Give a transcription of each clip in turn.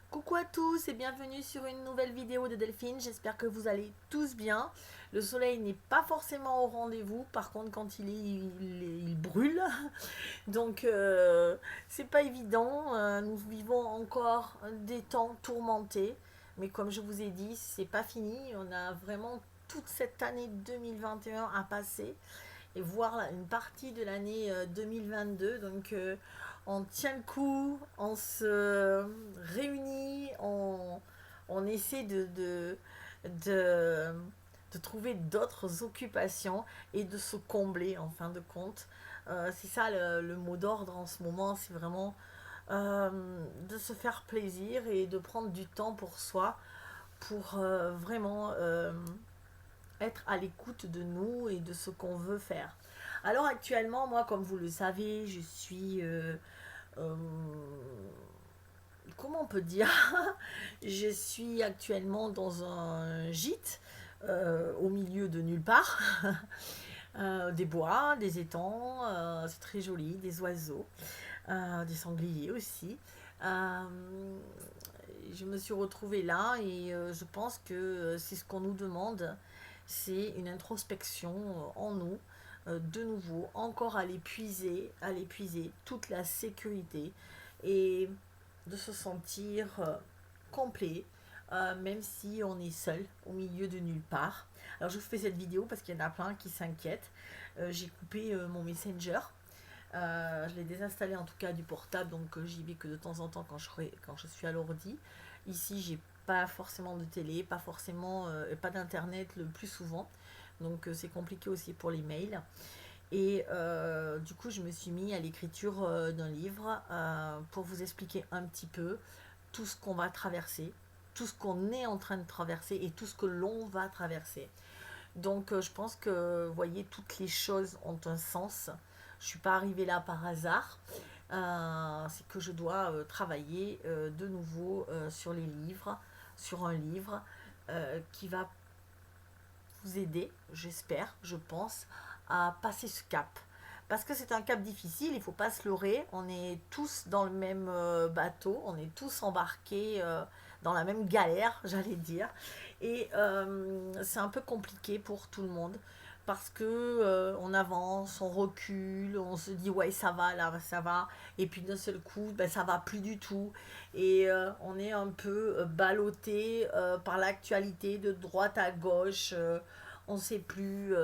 Coucou à tous et bienvenue sur une nouvelle vidéo de Delphine. J'espère que vous allez tous bien. Le soleil n'est pas forcément au rendez-vous. Par contre, quand il brûle. Donc, c'est pas évident. Nous vivons encore des temps tourmentés. Mais comme je vous ai dit, c'est pas fini. On a vraiment toute cette année 2021 à passer et voir une partie de l'année 2022. Donc, on tient le coup, on se réunit, on essaie de, de trouver d'autres occupations et de se combler en fin de compte. C'est ça le mot d'ordre en ce moment, c'est vraiment de se faire plaisir et de prendre du temps pour soi, pour vraiment être à l'écoute de nous et de ce qu'on veut faire. Alors actuellement, moi, comme vous le savez, je suis euh, comment on peut dire, je suis actuellement dans un gîte au milieu de nulle part. Des bois, des étangs, c'est très joli, des oiseaux, des sangliers aussi. Euh, je me suis retrouvée là et je pense que c'est ce qu'on nous demande, c'est une introspection en nous, de nouveau, encore à l'épuiser toute la sécurité et de se sentir complet, même si on est seul au milieu de nulle part. Alors je vous fais cette vidéo parce qu'il y en a plein qui s'inquiètent. J'ai coupé mon Messenger. Je l'ai désinstallé en tout cas du portable, donc j'y vais que de temps en temps quand je suis à l'ordi. Ici, j'ai pas forcément de télé, pas forcément, pas d'internet le plus souvent, donc c'est compliqué aussi pour les mails. Et du coup, je me suis mis à l'écriture d'un livre pour vous expliquer un petit peu tout ce qu'on va traverser, tout ce qu'on est en train de traverser et tout ce que l'on va traverser. Donc je pense que, vous voyez, toutes les choses ont un sens. Je ne suis pas arrivée là par hasard. C'est que je dois travailler de nouveau sur les livres, sur un livre qui va vous aider, j'espère, je pense, à passer ce cap. Parce que c'est un cap difficile, il ne faut pas se leurrer. On est tous dans le même bateau, on est tous embarqués dans la même galère, j'allais dire. Et c'est un peu compliqué pour tout le monde parce que on avance, on recule, on se dit ouais ça va là ça va, et puis d'un seul coup ben, ça va plus du tout et on est un peu ballotté par l'actualité de droite à gauche. On ne sait plus,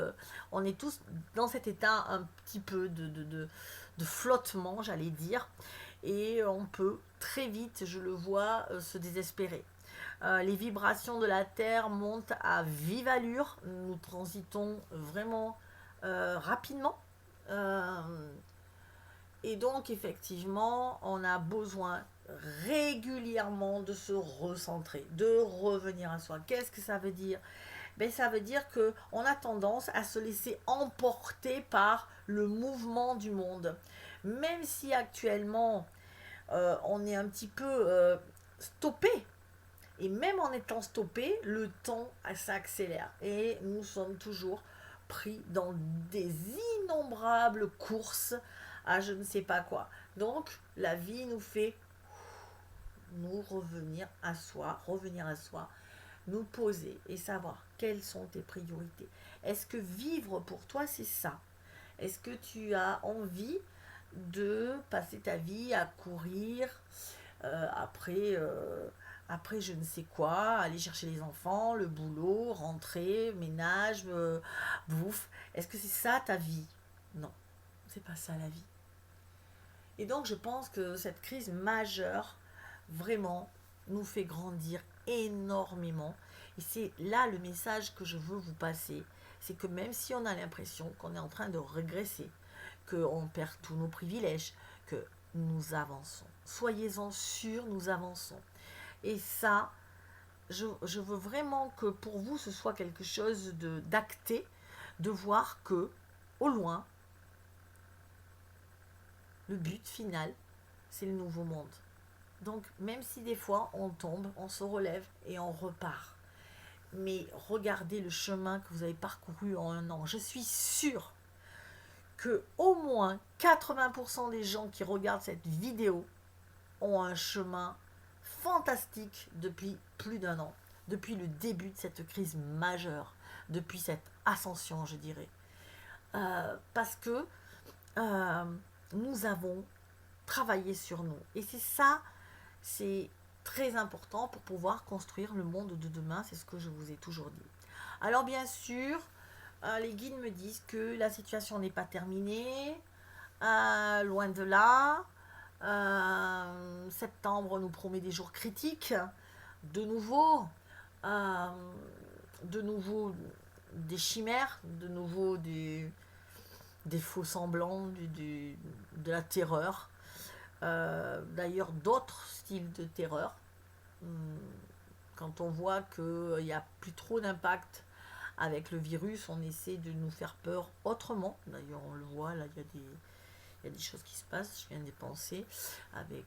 on est tous dans cet état un petit peu de flottement, j'allais dire, et on peut très vite, je le vois, se désespérer. Les vibrations de la Terre montent à vive allure, nous transitons vraiment rapidement. Euh, et donc, effectivement, on a besoin régulièrement de se recentrer, de revenir à soi. Qu'est-ce que ça veut dire? Ben, ça veut dire qu'on a tendance à se laisser emporter par le mouvement du monde. Même si actuellement on est un petit peu stoppé, et même en étant stoppé, le temps s'accélère. Et nous sommes toujours pris dans des innombrables courses à je ne sais pas quoi. Donc la vie nous fait nous revenir à soi, nous poser et savoir quelles sont tes priorités. Est-ce que vivre pour toi, c'est ça? Est-ce que tu as envie de passer ta vie à courir après je ne sais quoi, aller chercher les enfants, le boulot, rentrer, ménage, bouffe? Est-ce que c'est ça ta vie? Non, c'est pas ça la vie. Et donc je pense que cette crise majeure, vraiment, nous fait grandir énormément. Et c'est là le message que je veux vous passer. C'est que même si on a l'impression qu'on est en train de régresser, qu'on perd tous nos privilèges, que nous avançons. Soyez-en sûrs, nous avançons. Et ça, je veux vraiment que pour vous, ce soit quelque chose d'acté, de voir que, au loin, le but final, c'est le nouveau monde. Donc, même si des fois on tombe, on se relève et on repart. Mais regardez le chemin que vous avez parcouru en un an. Je suis sûre que au moins 80% des gens qui regardent cette vidéo ont un chemin fantastique depuis plus d'1 an, depuis le début de cette crise majeure, depuis cette ascension, je dirais. Parce que nous avons travaillé sur nous. Et c'est ça, c'est très important pour pouvoir construire le monde de demain, c'est ce que je vous ai toujours dit. Alors bien sûr, les guides me disent que la situation n'est pas terminée, loin de là. Septembre nous promet des jours critiques, de nouveau, des chimères, de nouveau des faux semblants, de la terreur. D'ailleurs, d'autres styles de terreur. Quand on voit qu'il n'y a plus trop d'impact avec le virus, on essaie de nous faire peur autrement. D'ailleurs, on le voit, là, il y a des choses qui se passent, je viens de penser, avec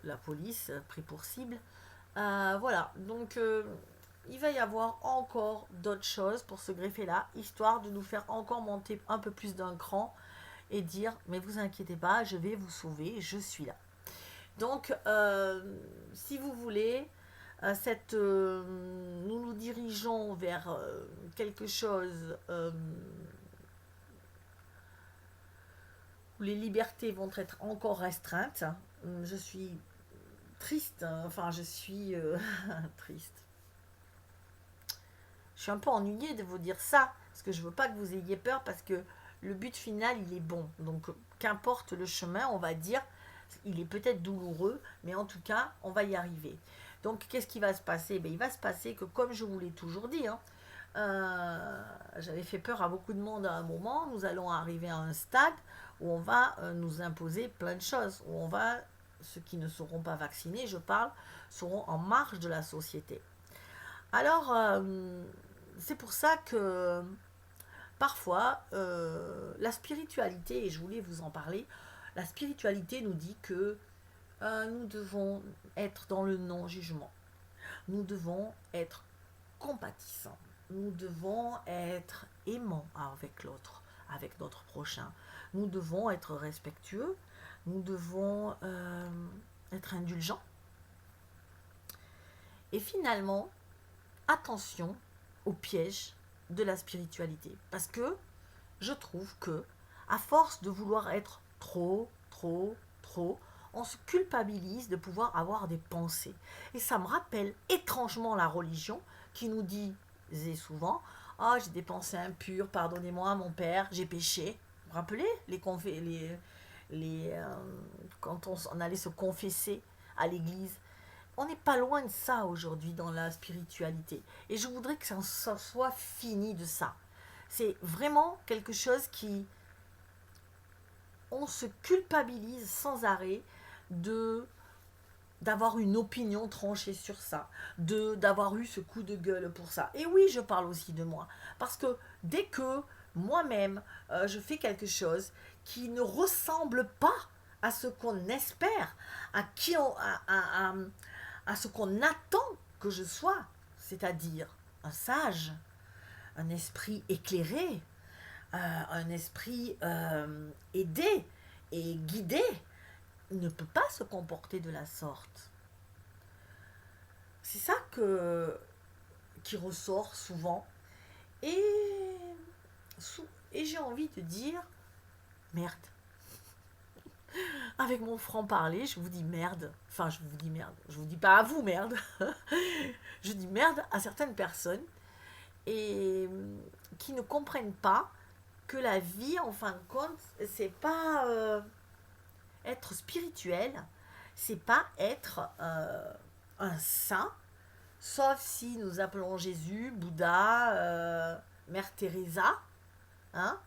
la police pris pour cible. Voilà, donc il va y avoir encore d'autres choses pour se greffer là, histoire de nous faire encore monter un peu plus d'un cran et dire, mais vous inquiétez pas, je vais vous sauver, je suis là. Donc, si vous voulez, nous nous dirigeons vers quelque chose où les libertés vont être encore restreintes. Je suis triste, hein, enfin je suis triste. Je suis un peu ennuyée de vous dire ça, parce que je veux pas que vous ayez peur, parce que le but final, il est bon. Donc, qu'importe le chemin, on va dire, il est peut-être douloureux, mais en tout cas, on va y arriver. Donc, qu'est-ce qui va se passer? Il va se passer que, comme je vous l'ai toujours dit, hein, j'avais fait peur à beaucoup de monde à un moment, nous allons arriver à un stade où on va nous imposer plein de choses, où on va, ceux qui ne seront pas vaccinés, je parle, seront en marge de la société. Alors, c'est pour ça que parfois, la spiritualité, et je voulais vous en parler, la spiritualité nous dit que nous devons être dans le non-jugement. Nous devons être compatissants. Nous devons être aimants avec l'autre, avec notre prochain. Nous devons être respectueux. Nous devons être indulgents. Et finalement, attention aux pièges de la spiritualité. Parce que je trouve que, à force de vouloir être trop, on se culpabilise de pouvoir avoir des pensées. Et ça me rappelle étrangement la religion qui nous disait souvent, ah, j'ai des pensées impures, pardonnez-moi mon père, j'ai péché. Vous vous rappelez quand on allait se confesser à l'église? On n'est pas loin de ça aujourd'hui dans la spiritualité. Et je voudrais que ça soit fini de ça. C'est vraiment quelque chose qui... On se culpabilise sans arrêt d'avoir une opinion tranchée sur ça, d'avoir eu ce coup de gueule pour ça. Et oui, je parle aussi de moi. Parce que dès que moi-même, je fais quelque chose qui ne ressemble pas à ce qu'on espère, à ce qu'on attend que je sois, c'est-à-dire un sage, un esprit éclairé, un esprit aidé et guidé, ne peut pas se comporter de la sorte. C'est ça qui ressort souvent. Et j'ai envie de dire, merde. Avec mon franc-parler, je vous dis merde. Enfin, je vous dis merde. Je vous dis pas à vous merde. Je dis merde à certaines personnes et qui ne comprennent pas que la vie, en fin de compte, c'est pas être spirituel, c'est pas être un saint, sauf si nous appelons Jésus, Bouddha, Mère Teresa, hein,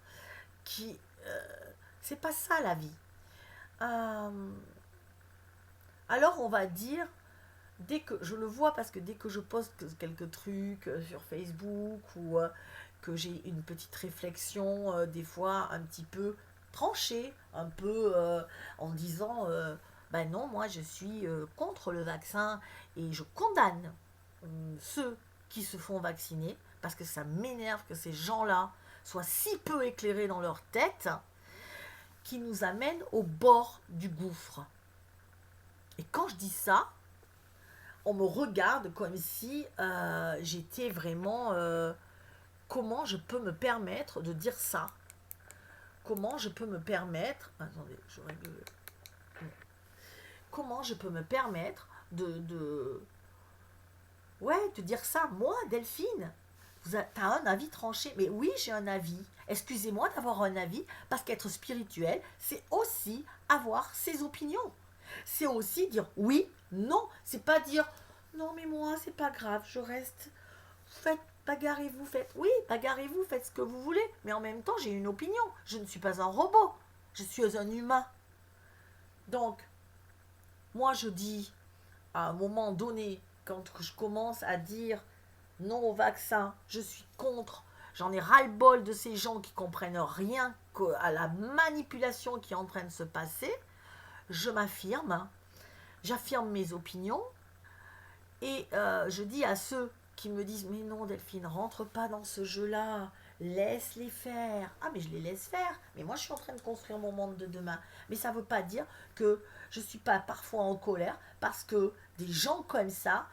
c'est pas ça la vie. Alors on va dire, dès que je le vois, parce que dès que je poste quelques trucs sur Facebook ou que j'ai une petite réflexion, des fois un petit peu tranchée, un peu en disant ben non, moi je suis contre le vaccin et je condamne ceux qui se font vacciner, parce que ça m'énerve que ces gens-là soient si peu éclairés dans leur tête, qui nous amènent au bord du gouffre. Et quand je dis ça, on me regarde comme si j'étais vraiment... comment je peux me permettre de dire ça? Comment je peux me permettre... Attendez, je règle... Comment je peux me permettre ouais, de dire ça? Moi, Delphine, t'as un avis tranché. Mais oui, j'ai un avis. Excusez-moi d'avoir un avis, parce qu'être spirituel, c'est aussi avoir ses opinions. C'est aussi dire oui, non. C'est pas dire non, mais moi, c'est pas grave, je reste. Faites, bagarrez-vous, faites. Oui, bagarrez-vous, faites ce que vous voulez. Mais en même temps, j'ai une opinion. Je ne suis pas un robot. Je suis un humain. Donc, moi, je dis, à un moment donné, quand je commence à dire non au vaccin, je suis contre, j'en ai ras-le-bol de ces gens qui comprennent rien à la manipulation qui est en train de se passer, je m'affirme, j'affirme mes opinions, et je dis à ceux qui me disent mais non Delphine, rentre pas dans ce jeu-là, laisse-les faire. Ah mais je les laisse faire, mais moi je suis en train de construire mon monde de demain. Mais ça ne veut pas dire que je ne suis pas parfois en colère, parce que des gens comme ça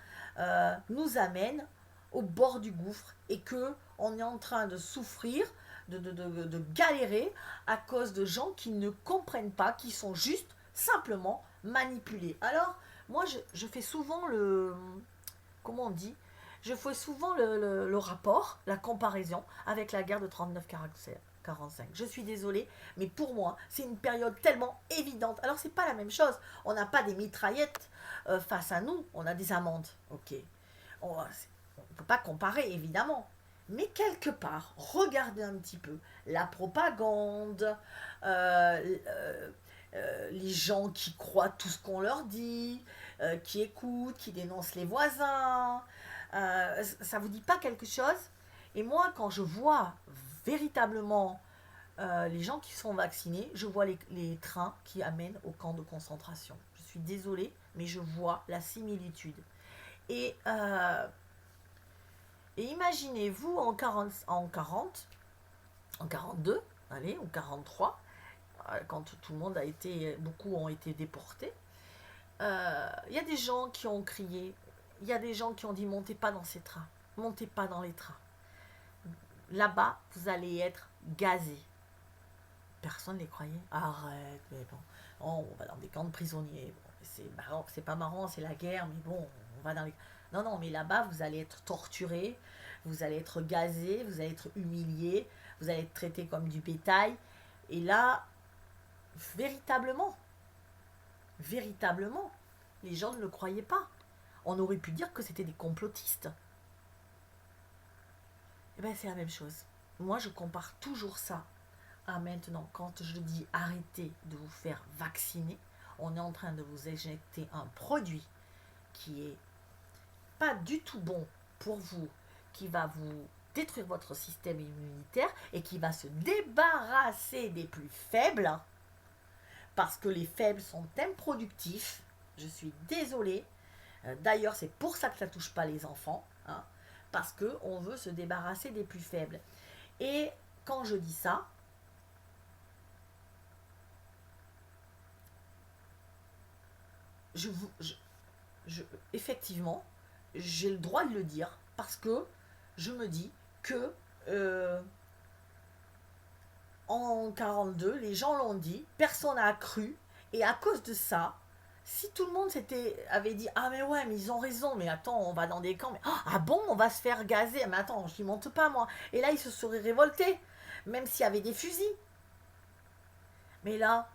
nous amènent au bord du gouffre, et que on est en train de souffrir, de galérer à cause de gens qui ne comprennent pas, qui sont juste simplement manipulés. Alors moi je fais souvent comment on dit, je fais souvent le rapport, la comparaison avec la guerre de 39-45. Je suis désolée, mais pour moi, c'est une période tellement évidente. Alors, c'est pas la même chose. On n'a pas des mitraillettes face à nous, on a des amendes. Ok. On ne peut pas comparer, évidemment. Mais quelque part, regardez un petit peu la propagande, euh, les gens qui croient tout ce qu'on leur dit, qui écoutent, qui dénoncent les voisins. Ça vous dit pas quelque chose? Et moi, quand je vois véritablement les gens qui sont vaccinés, je vois les trains qui amènent au camp de concentration. Je suis désolée, mais je vois la similitude. Et, euh, et imaginez-vous en 42, allez, en 43, quand tout le monde a été, beaucoup ont été déportés. Il y a des gens qui ont crié, il y a des gens qui ont dit montez pas dans ces trains, montez pas dans les trains. Là-bas, vous allez être gazés. Personne ne les croyait. Arrête, mais bon. Oh, on va dans des camps de prisonniers. Bon, c'est marrant, c'est pas marrant, c'est la guerre, mais bon, on va dans les. Non, non, mais là-bas, vous allez être torturés, vous allez être gazés, vous allez être humiliés, vous allez être traités comme du bétail. Et là, véritablement, véritablement, les gens ne le croyaient pas. On aurait pu dire que c'était des complotistes. Eh bien, c'est la même chose. Moi, je compare toujours ça à maintenant. Quand je dis arrêtez de vous faire vacciner, on est en train de vous injecter un produit qui est pas du tout bon pour vous, qui va vous détruire votre système immunitaire et qui va se débarrasser des plus faibles, parce que les faibles sont improductifs. Je suis désolée. D'ailleurs, c'est pour ça que ça ne touche pas les enfants, hein, parce qu'on veut se débarrasser des plus faibles. Et quand je dis ça, je, effectivement, j'ai le droit de le dire, parce que je me dis que en 42, les gens l'ont dit, personne n'a cru, et à cause de ça, si tout le monde avait dit ah mais ouais mais ils ont raison, mais attends, on va dans des camps, mais ah bon, on va se faire gazer, mais attends, je n'y monte pas moi, et là ils se seraient révoltés, même s'il y avait des fusils. Mais là,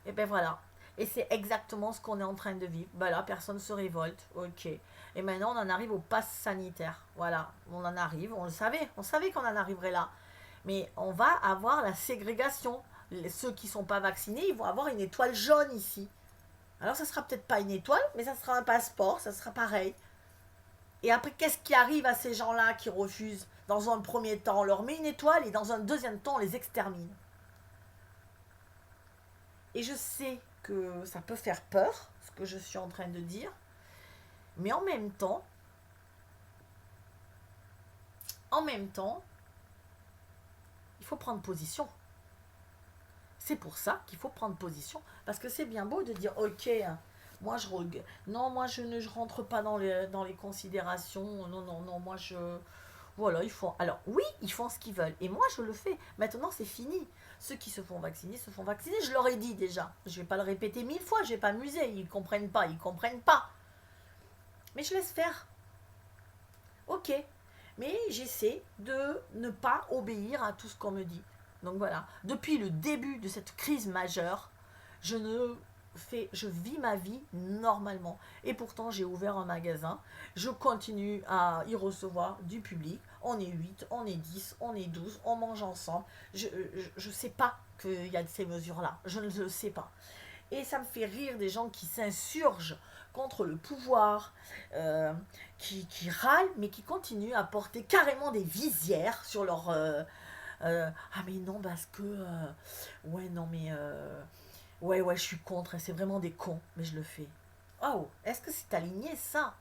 et ben voilà. Et c'est exactement ce qu'on est en train de vivre. Ben là, personne ne se révolte. Ok. Et maintenant, on en arrive au pass sanitaire. Voilà. On en arrive. On le savait. On savait qu'on en arriverait là. Mais on va avoir la ségrégation. Ceux qui ne sont pas vaccinés, ils vont avoir une étoile jaune ici. Alors, ça sera peut-être pas une étoile, mais ça sera un passeport. Ça sera pareil. Et après, qu'est-ce qui arrive à ces gens-là qui refusent? Dans un premier temps, on leur met une étoile et dans un deuxième temps, on les extermine. Et je sais que ça peut faire peur, ce que je suis en train de dire, mais en même temps, il faut prendre position. C'est pour ça qu'il faut prendre position, parce que c'est bien beau de dire ok, Moi, non, moi, je rentre pas dans les considérations. Non, non, non, moi, voilà, ils font. Alors, oui, ils font ce qu'ils veulent. Et moi, je le fais. Maintenant, c'est fini. Ceux qui se font vacciner se font vacciner. Je leur ai dit déjà. Je vais pas le répéter 1000 fois. Je vais pas m'amuser. Ils comprennent pas. Ils comprennent pas. Mais je laisse faire. Ok. Mais j'essaie de ne pas obéir à tout ce qu'on me dit. Donc voilà. Depuis le début de cette crise majeure, je ne je vis ma vie normalement. Et pourtant, j'ai ouvert un magasin. Je continue à y recevoir du public. On est 8, on est 10, on est 12, on mange ensemble. Je sais pas qu'il y a ces mesures-là. Je ne le sais pas. Et ça me fait rire des gens qui s'insurgent contre le pouvoir, qui râlent, mais qui continuent à porter carrément des visières sur leur... ah mais non, parce que... ouais, non, mais... ouais, ouais, je suis contre, c'est vraiment des cons, mais je le fais. Oh, est-ce que c'est aligné ça?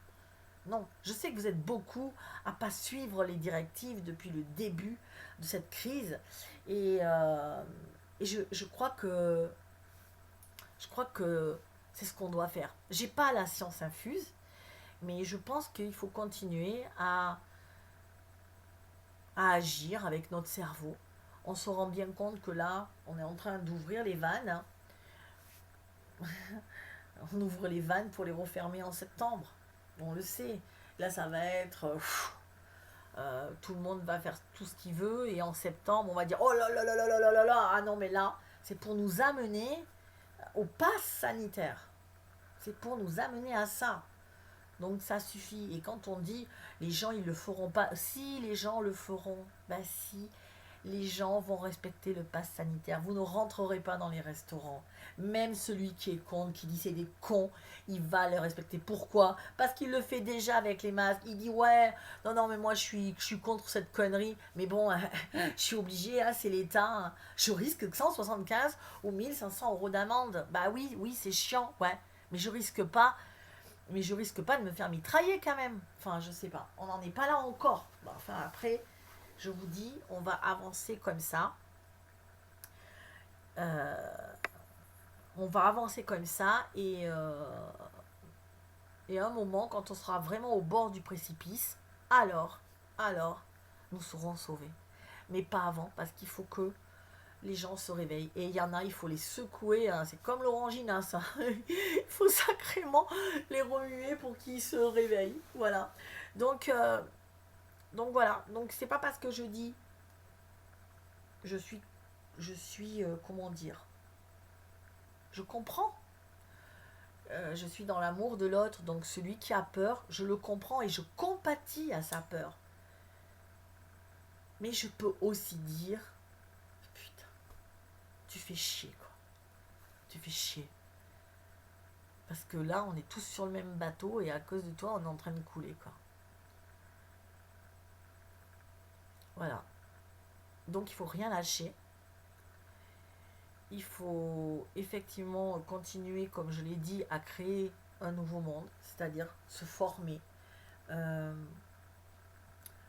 Non, je sais que vous êtes beaucoup à pas suivre les directives depuis le début de cette crise, et, je crois que c'est ce qu'on doit faire. J'ai pas la science infuse, mais je pense qu'il faut continuer à agir avec notre cerveau. On se rend bien compte que là, on est en train d'ouvrir les vannes, hein. On ouvre les vannes pour les refermer en septembre. On le sait. Là, ça va être... tout le monde va faire tout ce qu'il veut. Et en septembre, on va dire, oh là là là là là là là là. Ah non, mais là, c'est pour nous amener au pass sanitaire. C'est pour nous amener à ça. Donc ça suffit. Et quand on dit, les gens, ils le feront pas. Si les gens le feront, bah si, les gens vont respecter le pass sanitaire. Vous ne rentrerez pas dans les restaurants. Même celui qui est contre, qui dit c'est des cons, il va les respecter. Pourquoi? Parce qu'il le fait déjà avec les masques. Il dit ouais, non, non, mais moi je suis contre cette connerie. Mais bon, je suis obligé, hein, c'est l'État. Hein. Je risque 175 ou 1500 € d'amende. Bah oui, oui, c'est chiant, ouais. Mais je risque pas. Mais je risque pas de me faire mitrailler quand même. Enfin, je sais pas. On n'en est pas là encore. Bon, enfin, après, je vous dis, on va avancer comme ça. Euh, on va avancer comme ça et à un moment, quand on sera vraiment au bord du précipice, alors, nous serons sauvés. Mais pas avant, parce qu'il faut que les gens se réveillent. Et il y en a, il faut les secouer, hein. C'est comme l'orangina, ça. Il faut sacrément les remuer pour qu'ils se réveillent. Voilà. Donc, voilà. Donc c'est pas parce que je dis je suis, comment dire, je comprends. Je suis dans l'amour de l'autre, donc celui qui a peur, je le comprends et je compatis à sa peur. Mais je peux aussi dire, putain, tu fais chier, quoi. Tu fais chier. Parce que là, on est tous sur le même bateau et à cause de toi, on est en train de couler, quoi. Voilà. Donc, il faut rien lâcher. Il faut effectivement continuer, comme je l'ai dit, à créer un nouveau monde, c'est-à-dire euh,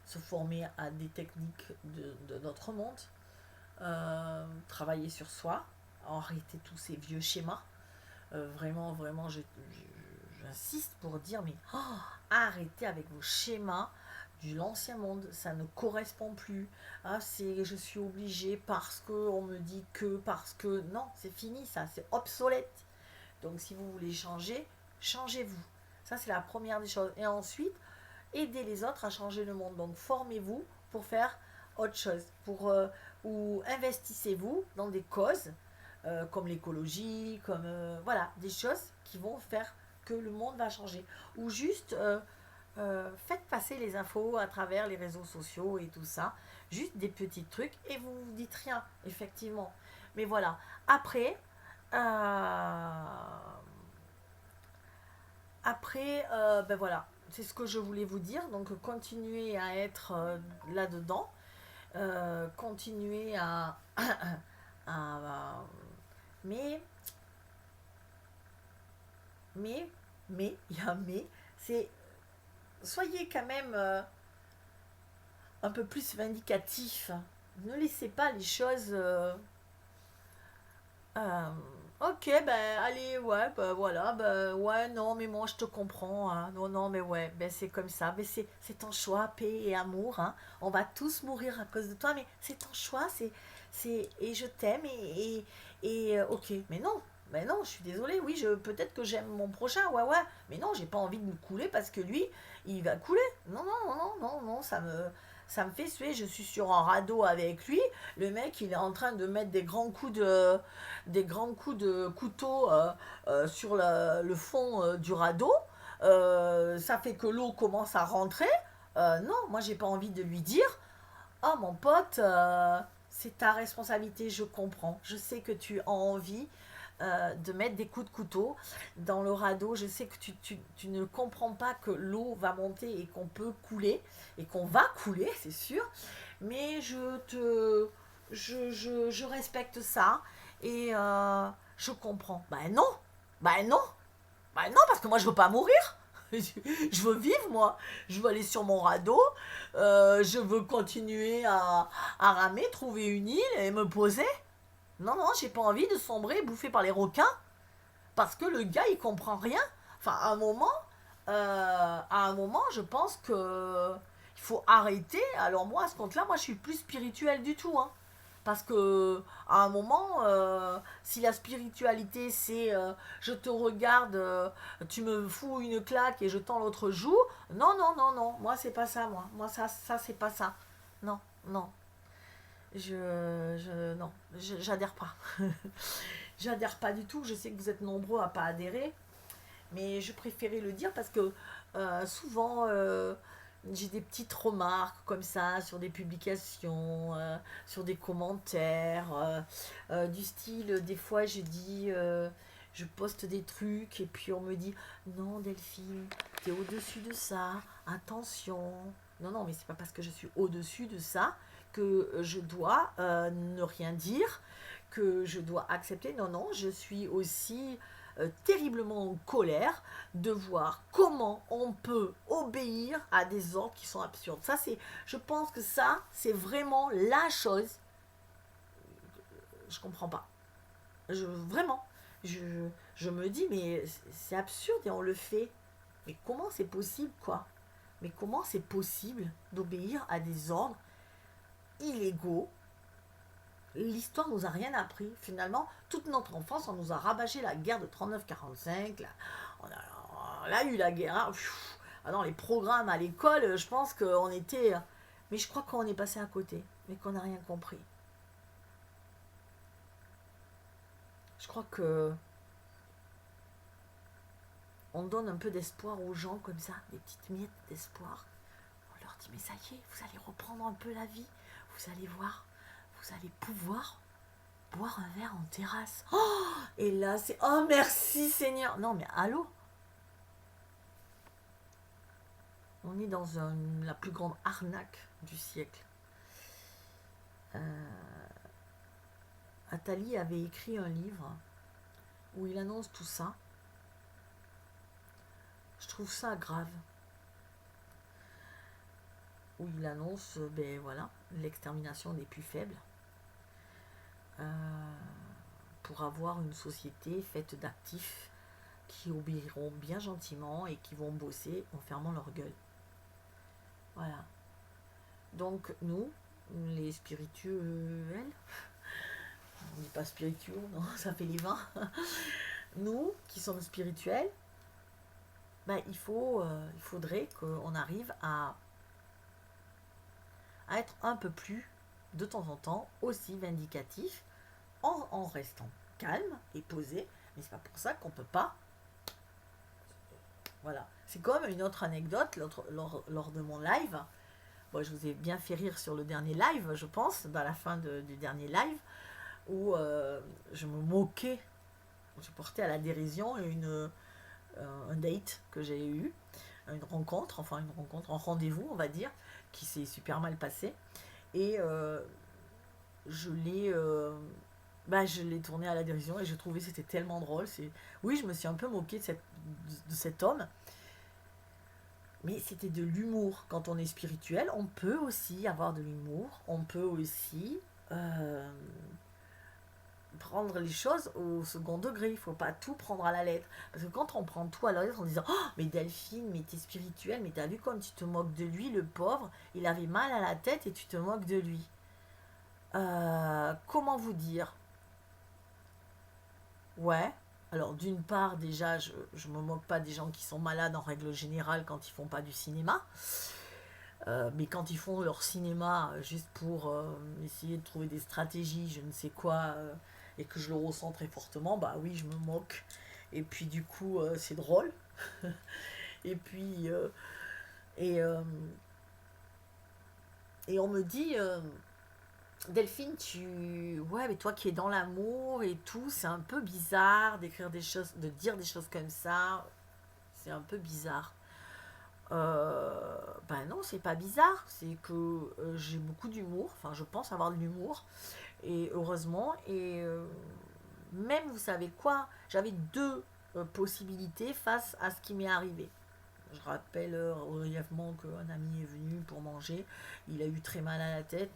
se former à des techniques de notre monde, travailler sur soi, arrêter tous ces vieux schémas. Vraiment, vraiment, j'insiste pour dire, mais arrêtez avec vos schémas de l'ancien monde, ça ne correspond plus. Ah, c'est je suis obligée parce que on me dit que, parce que non, c'est fini ça, c'est obsolète. Donc si vous voulez changer, changez-vous. Ça c'est la première des choses. Et ensuite, aidez les autres à changer le monde. Donc formez-vous pour faire autre chose, ou investissez-vous dans des causes comme l'écologie, comme voilà, des choses qui vont faire que le monde va changer. Ou juste faites passer les infos à travers les réseaux sociaux et tout ça, juste des petits trucs et vous ne dites rien, effectivement. Mais voilà, après, ben voilà, c'est ce que je voulais vous dire. Donc continuez à être là-dedans, continuez à mais, mais, il y a un mais, c'est soyez quand même un peu plus vindicatif. Ne laissez pas les choses. Ok, ben allez, ouais, ben voilà, ben ouais, non, mais moi je te comprends, hein. Non, non, mais ouais, ben c'est comme ça, mais c'est ton choix, paix et amour, hein. On va tous mourir à cause de toi, mais c'est ton choix, et je t'aime, ok, mais non, je suis désolée, oui, peut-être que j'aime mon prochain, ouais, ouais, mais non, j'ai pas envie de me couler parce que lui, il va couler. Non, non, non, non, non, non, ça me fait suer, je suis sur un radeau avec lui, le mec, il est en train de mettre des grands coups de couteau sur le fond du radeau. Ça fait que l'eau commence à rentrer. Non, moi j'ai pas envie de lui dire oh mon pote, c'est ta responsabilité, je comprends. Je sais que tu as envie de mettre des coups de couteau dans le radeau. Je sais que tu ne comprends pas que l'eau va monter et qu'on peut couler et qu'on va couler, c'est sûr. Mais je respecte ça et je comprends. Ben non, ben non, ben non, parce que moi je veux pas mourir. Je veux vivre, moi. Je veux aller sur mon radeau. Je veux continuer à ramer, trouver une île et me poser. Non, non, j'ai pas envie de sombrer, bouffé par les requins. Parce que le gars, il comprend rien. Enfin, à un moment, je pense que il faut arrêter. Alors moi, à ce compte-là, moi, je suis plus spirituelle du tout, hein. Parce que à un moment, si la spiritualité c'est je te regarde, tu me fous une claque et je tends l'autre joue, non, non, non, non, moi c'est pas ça, moi ça c'est pas ça. Non, non, non, j'adhère pas. J'adhère pas du tout, je sais que vous êtes nombreux à pas adhérer, mais je préférais le dire parce que souvent j'ai des petites remarques comme ça sur des publications, sur des commentaires, du style, des fois je dis, je poste des trucs et puis on me dit non Delphine, t'es au-dessus de ça, attention. Non, non, mais c'est pas parce que je suis au-dessus de ça que je dois ne rien dire, que je dois accepter. Non, non, je suis aussi terriblement en colère de voir comment on peut obéir à des ordres qui sont absurdes. Ça, je pense que ça, c'est vraiment la chose. Je comprends pas. Vraiment, je me dis, mais c'est absurde et on le fait. Mais comment c'est possible, quoi? Mais comment c'est possible d'obéir à des ordres illégaux? L'histoire nous a rien appris. Finalement, toute notre enfance, on nous a rabâché la guerre de 39-45. On a eu la guerre. Hein. Ah non, les programmes à l'école, je pense qu'on était. Mais je crois qu'on est passé à côté, mais qu'on n'a rien compris. Je crois que on donne un peu d'espoir aux gens comme ça, des petites miettes d'espoir. On leur dit mais ça y est, vous allez reprendre un peu la vie. Vous allez voir, vous allez pouvoir boire un verre en terrasse. Oh, et là, c'est oh merci Seigneur. Non mais allô. On est dans la plus grande arnaque du siècle. Attali avait écrit un livre où il annonce tout ça. Je trouve ça grave. Où il annonce ben voilà, l'extermination des plus faibles. Pour avoir une société faite d'actifs qui obéiront bien gentiment et qui vont bosser en fermant leur gueule. Voilà. Donc nous, les spirituels, on n'est pas spiritueux, non, ça fait les vins. Nous, qui sommes spirituels, ben, il faudrait qu'on arrive à être un peu plus, de temps en temps, aussi vindicatif, en restant calme et posé. Mais c'est pas pour ça qu'on peut pas. Voilà. C'est comme une autre anecdote lors de mon live. Bon, je vous ai bien fait rire sur le dernier live, je pense, dans la fin du dernier live, où je me moquais. Je portais à la dérision un date que j'ai eu, une rencontre, un rendez-vous, on va dire, qui s'est super mal passé. Et je l'ai tourné à la dérision et je trouvais que c'était tellement drôle. Oui, je me suis un peu moquée de cet homme. Mais c'était de l'humour. Quand on est spirituel, on peut aussi avoir de l'humour. On peut aussi prendre les choses au second degré. Il faut pas tout prendre à la lettre. Parce que quand on prend tout à la lettre en disant oh, mais Delphine, mais t'es spirituelle, mais t'as vu comme tu te moques de lui, le pauvre, il avait mal à la tête et tu te moques de lui. Comment vous dire? Ouais. Alors d'une part, déjà, je me moque pas des gens qui sont malades en règle générale quand ils font pas du cinéma. Mais quand ils font leur cinéma juste pour essayer de trouver des stratégies, je ne sais quoi, et que je le ressens très fortement, bah oui, je me moque. Et puis du coup, c'est drôle. Et puis, et, euh, et on me dit, Delphine, ouais, mais toi qui es dans l'amour et tout, c'est un peu bizarre d'écrire des choses, de dire des choses comme ça. C'est un peu bizarre. Ben non, c'est pas bizarre, c'est que j'ai beaucoup d'humour, enfin je pense avoir de l'humour, et heureusement, et même vous savez quoi, j'avais deux possibilités face à ce qui m'est arrivé. Je rappelle brièvement qu'un ami est venu pour manger, il a eu très mal à la tête,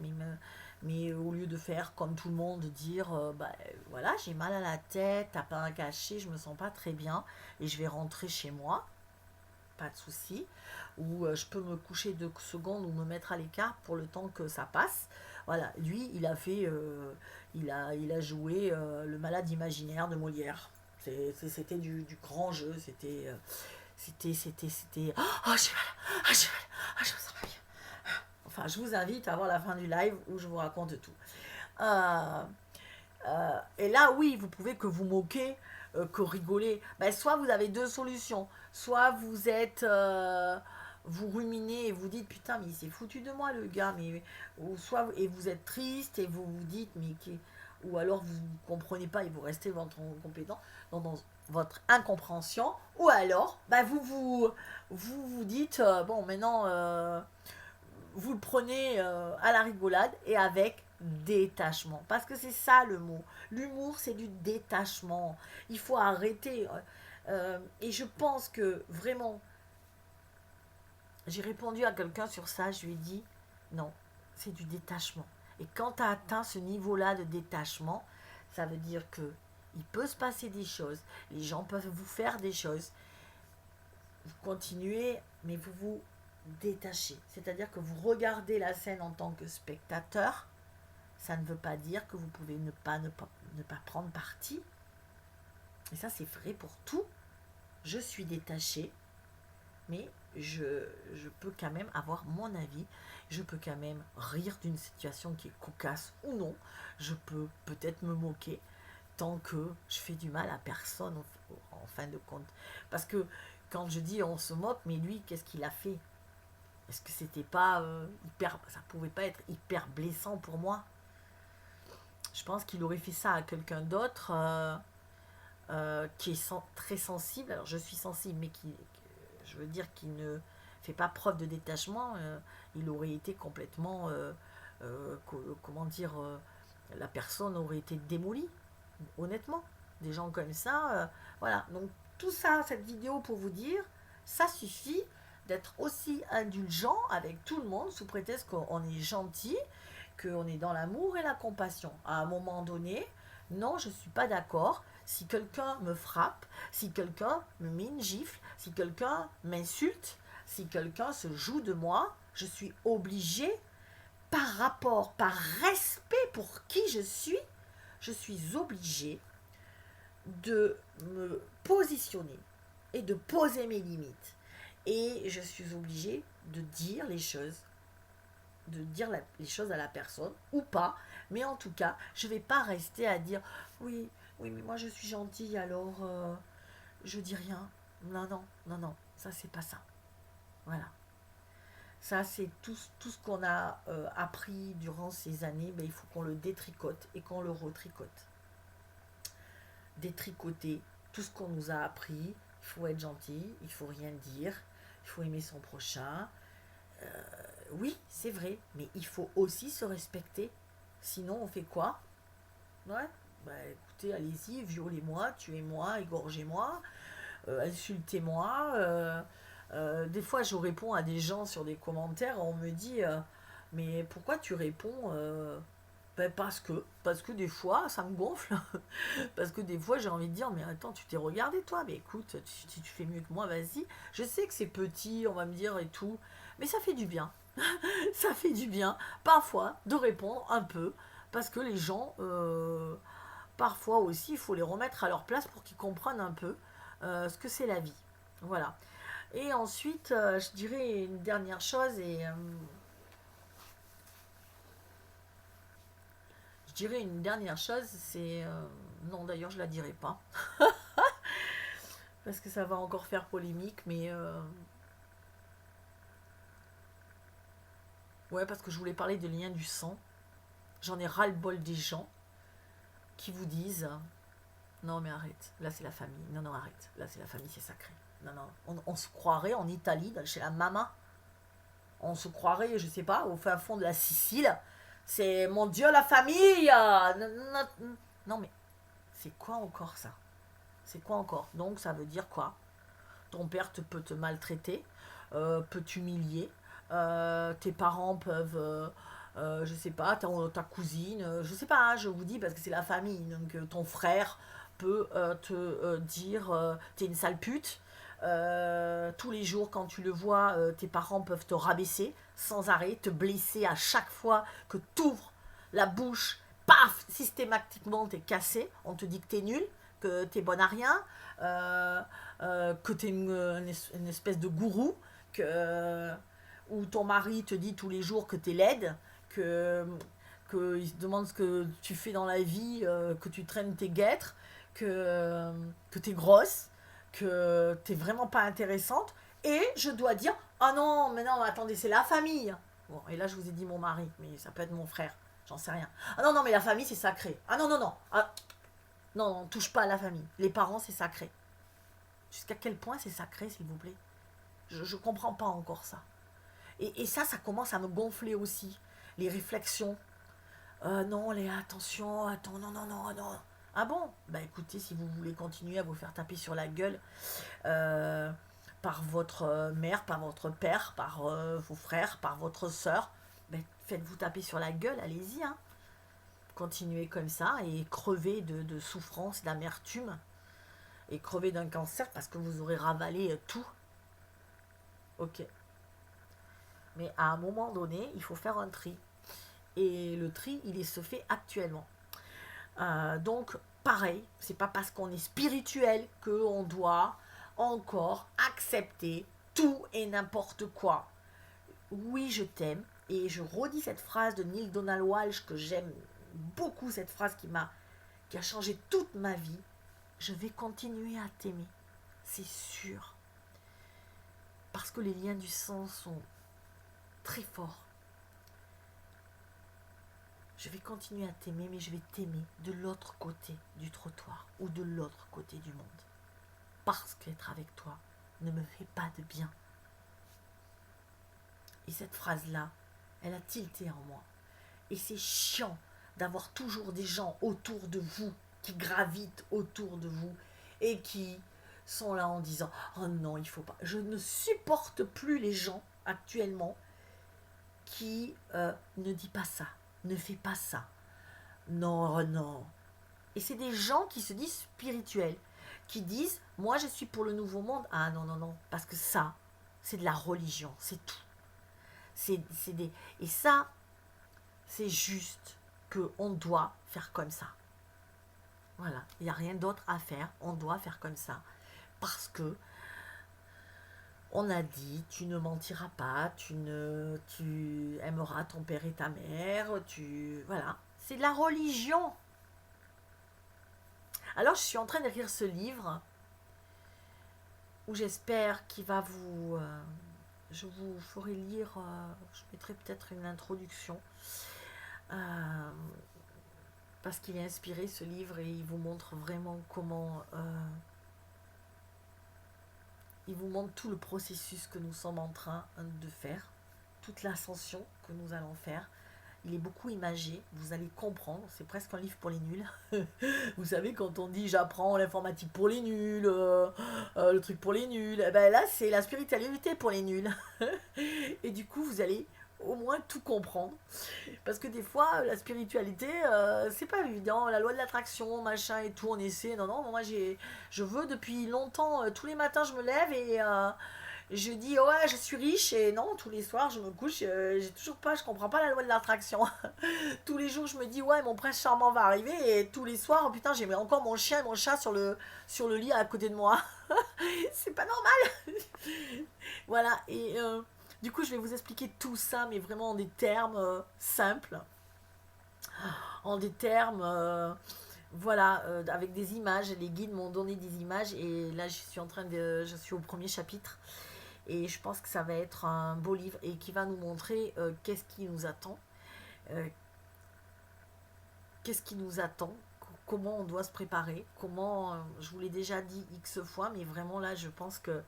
mais au lieu de faire comme tout le monde, dire bah voilà, j'ai mal à la tête, t'as pas un cachet, je me sens pas très bien, et je vais rentrer chez moi, pas de souci, ou je peux me coucher 2 secondes ou me mettre à l'écart pour le temps que ça passe. Voilà, lui, il a fait, il a joué le malade imaginaire de Molière. C'était du grand jeu, c'était. Oh, j'ai mal, oh, j'ai mal, oh, je me sens pas bien. Enfin, je vous invite à voir la fin du live où je vous raconte tout. Euh, et là, oui, vous pouvez que vous moquer, que rigoler. Ben, soit vous avez deux solutions. Soit vous êtes. Vous ruminez et vous dites putain, mais il s'est foutu de moi le gars. Ou soit, et vous êtes triste et vous vous dites, ou alors vous ne comprenez pas et vous restez dans votre incompétent, dans votre incompréhension. Ou alors, ben, vous dites bon, maintenant. Vous le prenez à la rigolade et avec détachement. Parce que c'est ça le mot. L'humour, c'est du détachement. Il faut arrêter. Et je pense que vraiment, j'ai répondu à quelqu'un sur ça, je lui ai dit, non, c'est du détachement. Et quand tu as atteint ce niveau-là de détachement, ça veut dire que il peut se passer des choses, les gens peuvent vous faire des choses, vous continuez, mais vous vous détachez. C'est-à-dire que vous regardez la scène en tant que spectateur, ça ne veut pas dire que vous pouvez ne pas prendre parti. Et ça, c'est vrai pour tout. Je suis détachée, mais je peux quand même avoir mon avis. Je peux quand même rire d'une situation qui est cocasse ou non. Je peux peut-être me moquer tant que je fais du mal à personne en fin de compte. Parce que quand je dis on se moque, mais lui, qu'est-ce qu'il a fait? Est-ce que c'était pas hyper. Ça pouvait pas être hyper blessant pour moi? Je pense qu'il aurait fait ça à quelqu'un d'autre qui est très sensible. Alors je suis sensible, mais je veux dire qu'il ne fait pas preuve de détachement. Il aurait été complètement. Comment dire la personne aurait été démolie, honnêtement. Des gens comme ça. Voilà. Donc tout ça, cette vidéo pour vous dire, ça suffit d'être aussi indulgent avec tout le monde sous prétexte qu'on est gentil, qu'on est dans l'amour et la compassion. À un moment donné, non, je ne suis pas d'accord. Si quelqu'un me frappe, si quelqu'un me met une gifle, si quelqu'un m'insulte, si quelqu'un se joue de moi, je suis obligée, par rapport, par respect pour qui je suis obligée de me positionner et de poser mes limites. Et je suis obligée de dire les choses, les choses à la personne ou pas, mais en tout cas, je ne vais pas rester à dire oui, oui, mais moi je suis gentille alors je dis rien. Non, non, non, non, ça c'est pas ça. Voilà. Ça c'est tout ce qu'on a appris durant ces années, mais il faut qu'on le détricote et qu'on le retricote. Détricoter tout ce qu'on nous a appris, il faut être gentil, il faut rien dire, il faut aimer son prochain. Oui, c'est vrai, mais il faut aussi se respecter. Sinon, on fait quoi? Ouais, bah écoutez, allez-y, violez-moi, tuez-moi, égorgez-moi, insultez-moi. Des fois, je réponds à des gens sur des commentaires, on me dit mais pourquoi tu réponds Ben parce que des fois, ça me gonfle. Parce que des fois, j'ai envie de dire, mais attends, tu t'es regardé toi, mais écoute, si tu fais mieux que moi, vas-y. Je sais que c'est petit, on va me dire et tout, mais ça fait du bien. Ça fait du bien, parfois, de répondre un peu, parce que les gens, parfois aussi, il faut les remettre à leur place pour qu'ils comprennent un peu ce que c'est la vie. Voilà. Et ensuite, je dirais une dernière chose, je dirais une dernière chose, c'est... non, d'ailleurs, je la dirai pas, parce que ça va encore faire polémique, mais... ouais, parce que je voulais parler de lien du sang. J'en ai ras-le-bol des gens qui vous disent non mais arrête, là c'est la famille, non non arrête, là c'est la famille, c'est sacré. Non non, on se croirait en Italie, chez la maman, on se croirait, je sais pas, au fin fond de la Sicile, c'est mon Dieu la famille. Non, non mais c'est quoi encore ça? C'est quoi encore? Donc ça veut dire quoi? Ton père peut te maltraiter, peut t'humilier, tes parents peuvent, je sais pas, ta cousine, je sais pas, hein, je vous dis parce que c'est la famille, donc ton frère peut te dire t'es une sale pute. Tous les jours quand tu le vois, tes parents peuvent te rabaisser sans arrêt, te blesser à chaque fois que tu ouvres la bouche, paf, systématiquement t'es cassé, on te dit que t'es nul, que t'es bon à rien, que t'es une espèce de gourou, que, où ton mari te dit tous les jours que t'es laide, il se demande ce que tu fais dans la vie, que tu traînes tes guêtres, que t'es grosse, que t'es vraiment pas intéressante. Et je dois dire, ah non, mais non, attendez, c'est la famille. Bon, et là je vous ai dit mon mari, mais ça peut être mon frère, j'en sais rien. Ah non, non, mais la famille c'est sacré. Ah non, non, non. Ah, non, non, touche pas à la famille. Les parents c'est sacré. Jusqu'à quel point c'est sacré, s'il vous plaît? Je comprends pas encore ça. Et ça commence à me gonfler aussi. Les réflexions. Non, Léa, attention, attends, non, non, non, non. Ah bon? Bah écoutez, si vous voulez continuer à vous faire taper sur la gueule euh, par votre mère, par votre père, par vos frères, par votre soeur, bah, faites-vous taper sur la gueule, allez-y. Hein. Continuez comme ça et crevez de souffrance, d'amertume et crevez d'un cancer parce que vous aurez ravalé tout. Ok. Mais à un moment donné, il faut faire un tri. Et le tri, se fait actuellement. Donc, pareil, c'est pas parce qu'on est spirituel qu'on doit encore accepter tout et n'importe quoi. Oui, je t'aime. Et je redis cette phrase de Neil Donald Walsh que j'aime beaucoup, cette phrase qui a changé toute ma vie. Je vais continuer à t'aimer. C'est sûr. Parce que les liens du sang sont très forts. Je vais continuer à t'aimer, mais je vais t'aimer de l'autre côté du trottoir ou de l'autre côté du monde. Parce qu'être avec toi ne me fait pas de bien. Et cette phrase-là, elle a tilté en moi. Et c'est chiant d'avoir toujours des gens autour de vous, qui gravitent autour de vous et qui sont là en disant « Oh non, il faut pas ». Je ne supporte plus les gens actuellement qui ne disent pas ça, ne fais pas ça. Non, non. Et c'est des gens qui se disent spirituels, qui disent moi je suis pour le nouveau monde. Ah non, non, non, parce que ça, c'est de la religion, c'est tout. Et ça, c'est juste qu'on doit faire comme ça. Voilà, il n'y a rien d'autre à faire, on doit faire comme ça. Parce que on a dit, tu ne mentiras pas, tu aimeras ton père et ta mère, voilà. C'est de la religion. Alors, je suis en train d'écrire ce livre où j'espère qu'il va vous... je vous ferai lire, je mettrai peut-être une introduction, parce qu'il est inspiré, ce livre, et il vous montre vraiment comment... il vous montre tout le processus que nous sommes en train de faire, toute l'ascension que nous allons faire. Il est beaucoup imagé, vous allez comprendre, c'est presque un livre pour les nuls. Vous savez, quand on dit j'apprends l'informatique pour les nuls, le truc pour les nuls, ben là c'est la spiritualité pour les nuls. Et du coup, vous allez au moins tout comprendre. Parce que des fois, la spiritualité, c'est pas évident. La loi de l'attraction, machin et tout, on essaie. Non, non, moi je veux depuis longtemps, tous les matins je me lève et je dis ouais, je suis riche. Et non, tous les soirs je me couche, j'ai toujours pas, je comprends pas la loi de l'attraction. Tous les jours je me dis ouais, mon prince charmant va arriver. Et tous les soirs, oh, putain, j'ai encore mon chien et mon chat sur le lit à côté de moi. C'est pas normal. Voilà, et du coup, je vais vous expliquer tout ça, mais vraiment en des termes simples, en des termes, voilà, avec des images. Les guides m'ont donné des images, et là, je suis au premier chapitre, et je pense que ça va être un beau livre, et qui va nous montrer qu'est-ce qui nous attend, euh, qu'est-ce qui nous attend, comment on doit se préparer, comment, je vous l'ai déjà dit X fois, mais vraiment là, je pense que,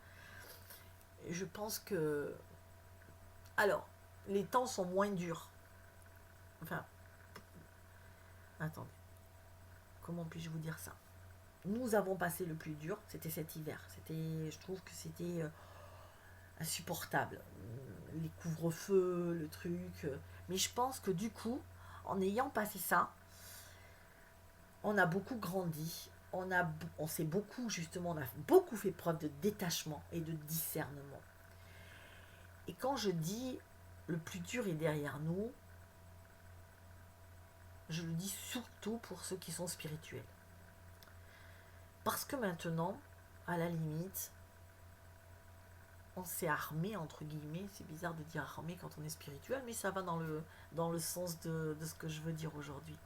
alors, les temps sont moins durs. Enfin, attendez, comment puis-je vous dire ça? Nous avons passé le plus dur, c'était cet hiver. Je trouve que c'était insupportable. Les couvre-feux, le truc. Mais je pense que du coup, en ayant passé ça, on a beaucoup grandi. On s'est beaucoup, justement, on a beaucoup fait preuve de détachement et de discernement. Et quand je dis le plus dur est derrière nous, je le dis surtout pour ceux qui sont spirituels. Parce que maintenant, à la limite, on s'est armé, entre guillemets. C'est bizarre de dire armé quand on est spirituel, mais ça va dans le sens de ce que je veux dire aujourd'hui.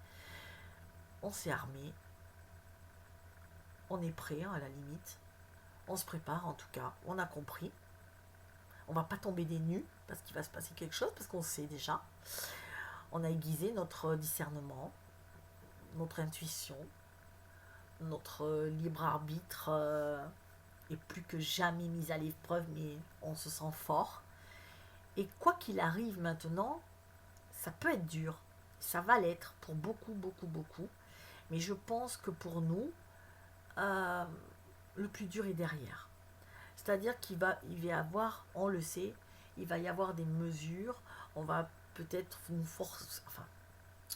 On s'est armé, on est prêt, hein, à la limite. On se prépare, en tout cas, on a compris. On va pas tomber des nues, parce qu'il va se passer quelque chose, parce qu'on sait déjà. On a aiguisé notre discernement, notre intuition, notre libre arbitre est plus que jamais mis à l'épreuve, mais on se sent fort. Et quoi qu'il arrive maintenant, ça peut être dur, ça va l'être pour beaucoup, beaucoup, beaucoup. Mais je pense que pour nous, euh, le plus dur est derrière. C'est-à-dire il va y avoir, on le sait, il va y avoir des mesures, on va peut-être nous forcer, enfin,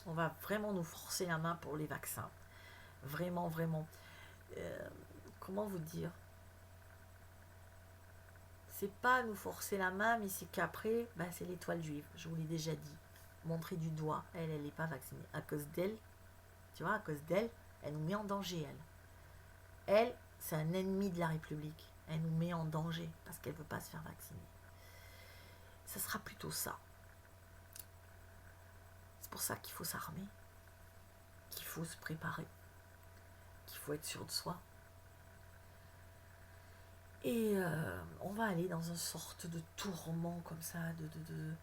on va vraiment nous forcer la main pour les vaccins. Vraiment, vraiment. Euh, Comment vous dire? C'est pas nous forcer la main, mais c'est qu'après, ben, c'est l'étoile juive. Je vous l'ai déjà dit. Montrer du doigt. Elle n'est pas vaccinée. À cause d'elle, tu vois, à cause d'elle, elle nous met en danger, elle. Elle, c'est un ennemi de la République. Elle nous met en danger parce qu'elle ne veut pas se faire vacciner. Ça sera plutôt ça. C'est pour ça qu'il faut s'armer, qu'il faut se préparer, qu'il faut être sûr de soi. Et on va aller dans une sorte de tourment comme ça, de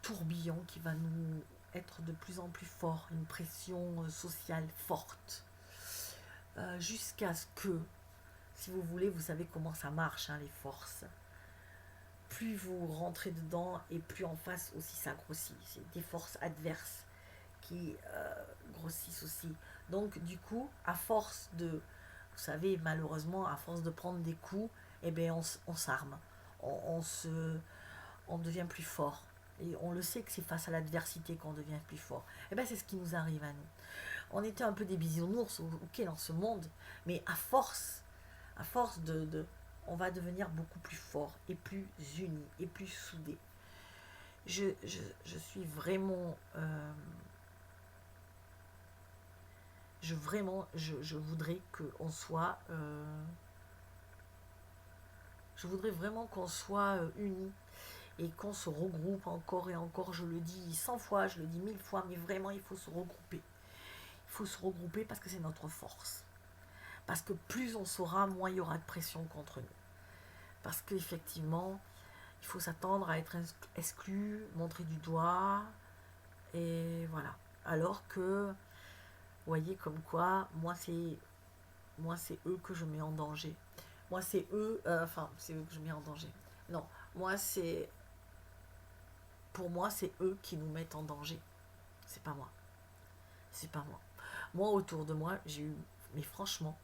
tourbillon qui va nous être de plus en plus fort, une pression sociale forte, jusqu'à ce que, si vous voulez, vous savez comment ça marche, hein, les forces. Plus vous rentrez dedans et plus en face aussi ça grossit. C'est des forces adverses qui grossissent aussi. Donc du coup, à force de, vous savez, malheureusement, à force de prendre des coups, eh bien on s'arme, on devient plus fort. Et on le sait que c'est face à l'adversité qu'on devient plus fort. Et bien c'est ce qui nous arrive à nous. On était un peu des bisounours, ok, dans ce monde, mais à force on va devenir beaucoup plus fort et plus unis et plus soudés. Je suis vraiment, je voudrais qu'on soit, je voudrais vraiment qu'on soit unis et qu'on se regroupe encore et encore. Je le dis 100 fois, je le dis 1000 fois, mais vraiment il faut se regrouper. Il faut se regrouper parce que c'est notre force. Parce que plus on saura, moins il y aura de pression contre nous. Parce qu'effectivement, il faut s'attendre à être exclu, montrer du doigt, et voilà. Alors que, vous voyez, comme quoi, moi c'est eux que je mets en danger. Moi c'est eux, enfin c'est eux que je mets en danger. Non, pour moi c'est eux qui nous mettent en danger. C'est pas moi. C'est pas moi. Moi autour de moi, j'ai eu, mais franchement,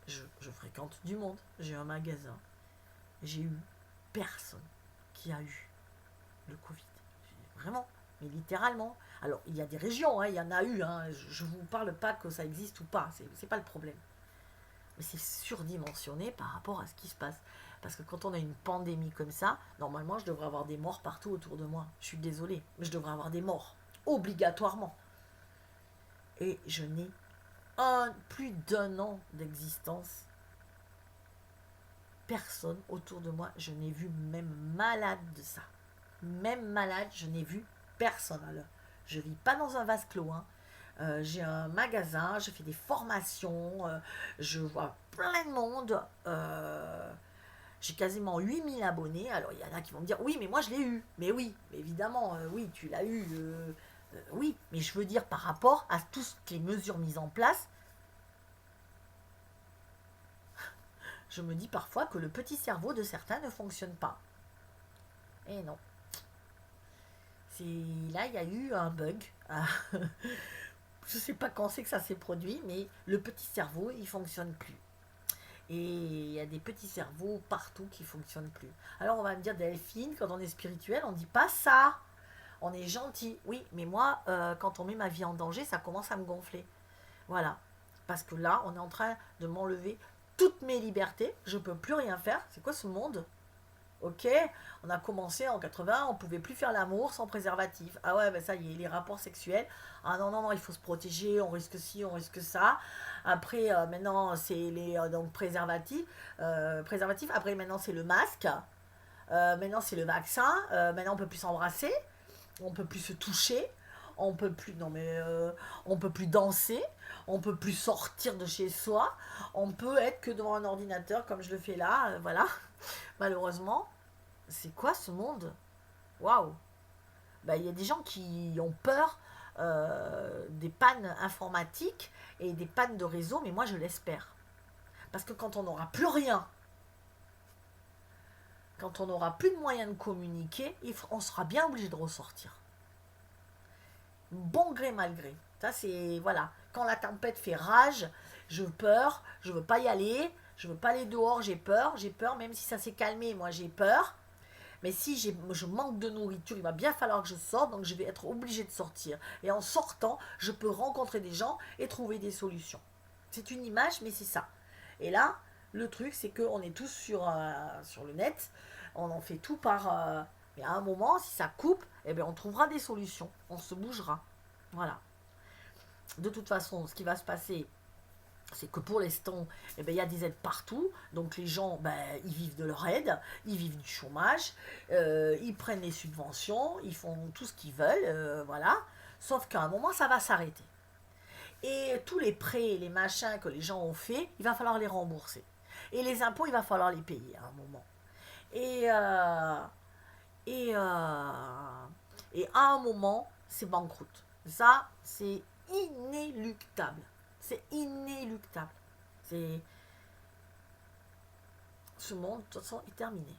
je fréquente du monde. J'ai un magasin. J'ai eu personne qui a eu le Covid. vraiment, mais littéralement. Alors, il y a des régions, hein, il y en a eu, hein, je ne vous parle pas que ça existe ou pas, c'est pas le problème. Mais c'est surdimensionné par rapport à ce qui se passe. Parce que quand on a une pandémie comme ça, normalement, je devrais avoir des morts partout autour de moi. Je suis désolée, mais je devrais avoir des morts, obligatoirement. Et je n'ai plus d'un an d'existence. Personne autour de moi, je n'ai vu même malade de ça. Même malade, je n'ai vu personne. Alors, je vis pas dans un vase clos, hein. J'ai un magasin, je fais des formations, je vois plein de monde. J'ai quasiment 8 000 abonnés. Alors, il y en a qui vont me dire, oui, mais moi, je l'ai eu. Mais oui, évidemment, oui, tu l'as eu. Oui, mais je veux dire, par rapport à toutes les mesures mises en place, je me dis parfois que le petit cerveau de certains ne fonctionne pas. Et non. Là, il y a eu un bug. Je ne sais pas quand c'est que ça s'est produit, mais le petit cerveau, il ne fonctionne plus. Et il y a des petits cerveaux partout qui ne fonctionnent plus. Alors on va me dire, Delphine, quand on est spirituel, on ne dit pas ça. On est gentil. Oui, mais moi, quand on met ma vie en danger, ça commence à me gonfler. Voilà. Parce que là, on est en train de m'enlever toutes mes libertés. Je ne peux plus rien faire. C'est quoi ce monde? Ok, on a commencé en 80, on pouvait plus faire l'amour sans préservatif. Ah ouais, ben ça y est, les rapports sexuels. Ah non, non, non, il faut se protéger, on risque ci, on risque ça. Après, maintenant, c'est les donc préservatifs. Préservatifs. Après, maintenant, c'est le masque. Maintenant, c'est le vaccin. Maintenant, on peut plus s'embrasser. On peut plus se toucher. On peut plus, non mais, on peut plus danser. On peut plus sortir de chez soi. On peut être que devant un ordinateur comme je le fais là. Voilà, malheureusement. C'est quoi ce monde? Waouh! Ben, il y a des gens qui ont peur des pannes informatiques et des pannes de réseau, mais moi je l'espère. Parce que quand on n'aura plus rien, quand on n'aura plus de moyens de communiquer, on sera bien obligé de ressortir. Bon gré, mal gré. Ça, c'est. Voilà. Quand la tempête fait rage, je peur, je veux pas y aller, je veux pas aller dehors, j'ai peur, même si ça s'est calmé, moi j'ai peur. Mais si je manque de nourriture, il va bien falloir que je sorte, donc je vais être obligée de sortir. Et en sortant, je peux rencontrer des gens et trouver des solutions. C'est une image, mais c'est ça. Et là, le truc, c'est qu'on est tous sur le net, on en fait tout par... mais à un moment, si ça coupe, eh bien, on trouvera des solutions, on se bougera. Voilà. De toute façon, ce qui va se passer, c'est que pour l'instant, eh ben, il y a des aides partout. Donc les gens, ben, ils vivent de leur aide, ils vivent du chômage, ils prennent les subventions, ils font tout ce qu'ils veulent, voilà. Sauf qu'à un moment, ça va s'arrêter. Et tous les prêts, les machins que les gens ont fait, il va falloir les rembourser. Et les impôts, il va falloir les payer à un moment. Et, et, euh, et à un moment, c'est banqueroute. Ça, c'est inéluctable. C'est inéluctable. C'est... Ce monde, de toute façon, est terminé.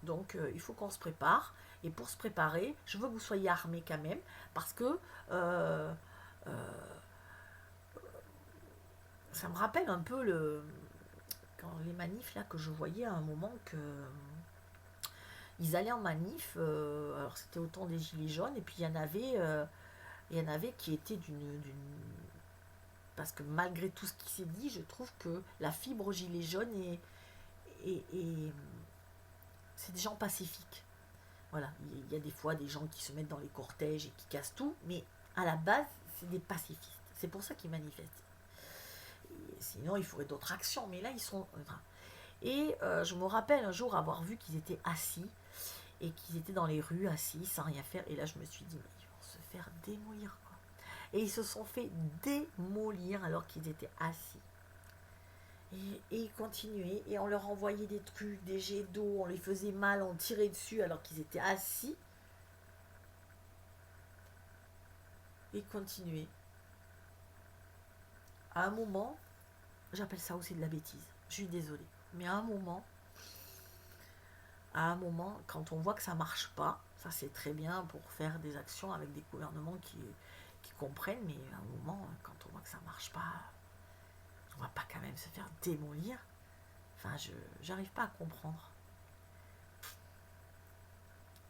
Donc, il faut qu'on se prépare. Et pour se préparer, je veux que vous soyez armés quand même. Parce que ça me rappelle un peu quand les manifs là, que je voyais à un moment que... Ils allaient en manif, alors c'était au temps des Gilets jaunes, et puis il y en avait qui étaient parce que malgré tout ce qui s'est dit, je trouve que la fibre Gilets jaunes c'est des gens pacifiques. Voilà, il y a des fois des gens qui se mettent dans les cortèges et qui cassent tout, mais à la base, c'est des pacifistes. C'est pour ça qu'ils manifestent. Et sinon, il faudrait d'autres actions, mais là, ils sont... Et je me rappelle un jour avoir vu qu'ils étaient assis, et qu'ils étaient dans les rues assis, sans rien faire, et là, je me suis dit, mais ils vont se faire démolir, quoi. Et ils se sont fait démolir alors qu'ils étaient assis. Et ils continuaient, et on leur envoyait des trucs, des jets d'eau, on les faisait mal, on tirait dessus alors qu'ils étaient assis. Et ils continuaient. À un moment, j'appelle ça aussi de la bêtise. Je suis désolée. Mais à un moment, quand on voit que ça marche pas, ça c'est très bien pour faire des actions avec des gouvernements qui comprennent, mais à un moment, quand on voit que ça marche pas, on va pas quand même se faire démolir. Enfin, j'arrive pas à comprendre.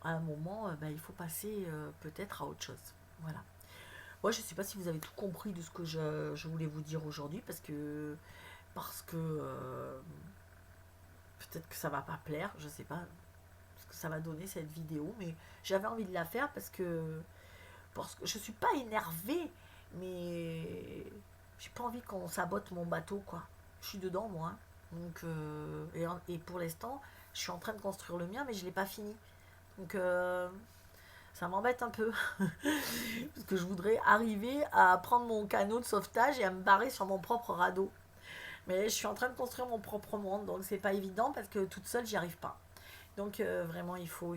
à un moment, il faut passer peut-être à autre chose. Voilà. Moi, je ne sais pas si vous avez tout compris de ce que je voulais vous dire aujourd'hui, parce que peut-être que ça va pas plaire, je sais pas ce que ça va donner cette vidéo, mais j'avais envie de la faire parce que je suis pas énervée, mais j'ai pas envie qu'on sabote mon bateau, quoi. Je suis dedans, moi, hein. Donc, et pour l'instant, je suis en train de construire le mien, mais je l'ai pas fini. Donc, ça m'embête un peu. Parce que je voudrais arriver à prendre mon canot de sauvetage et à me barrer sur mon propre radeau. Mais je suis en train de construire mon propre monde, donc c'est pas évident parce que toute seule, j'y arrive pas. Donc vraiment, il faut.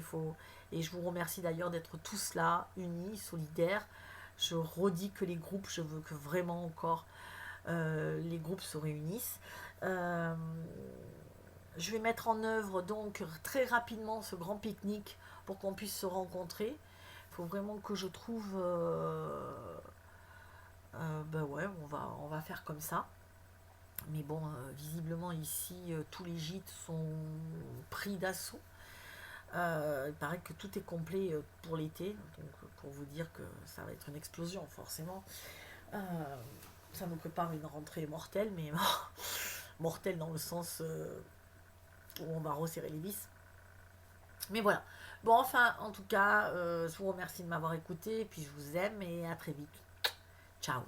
Et je vous remercie d'ailleurs d'être tous là, unis, solidaires. Je redis que les groupes, je veux que vraiment encore les groupes se réunissent. Euh, je vais mettre en œuvre donc très rapidement ce grand pique-nique pour qu'on puisse se rencontrer. Il faut vraiment que je trouve. Ben ouais, on va faire comme ça. Mais bon, visiblement ici, tous les gîtes sont pris d'assaut. Il paraît que tout est complet pour l'été, donc pour vous dire que ça va être une explosion forcément. Euh, Ça nous prépare une rentrée mortelle, mais mortelle dans le sens où on va resserrer les vis. Mais voilà. Bon, enfin, en tout cas, je vous remercie de m'avoir écouté, et puis je vous aime, et à très vite. Ciao.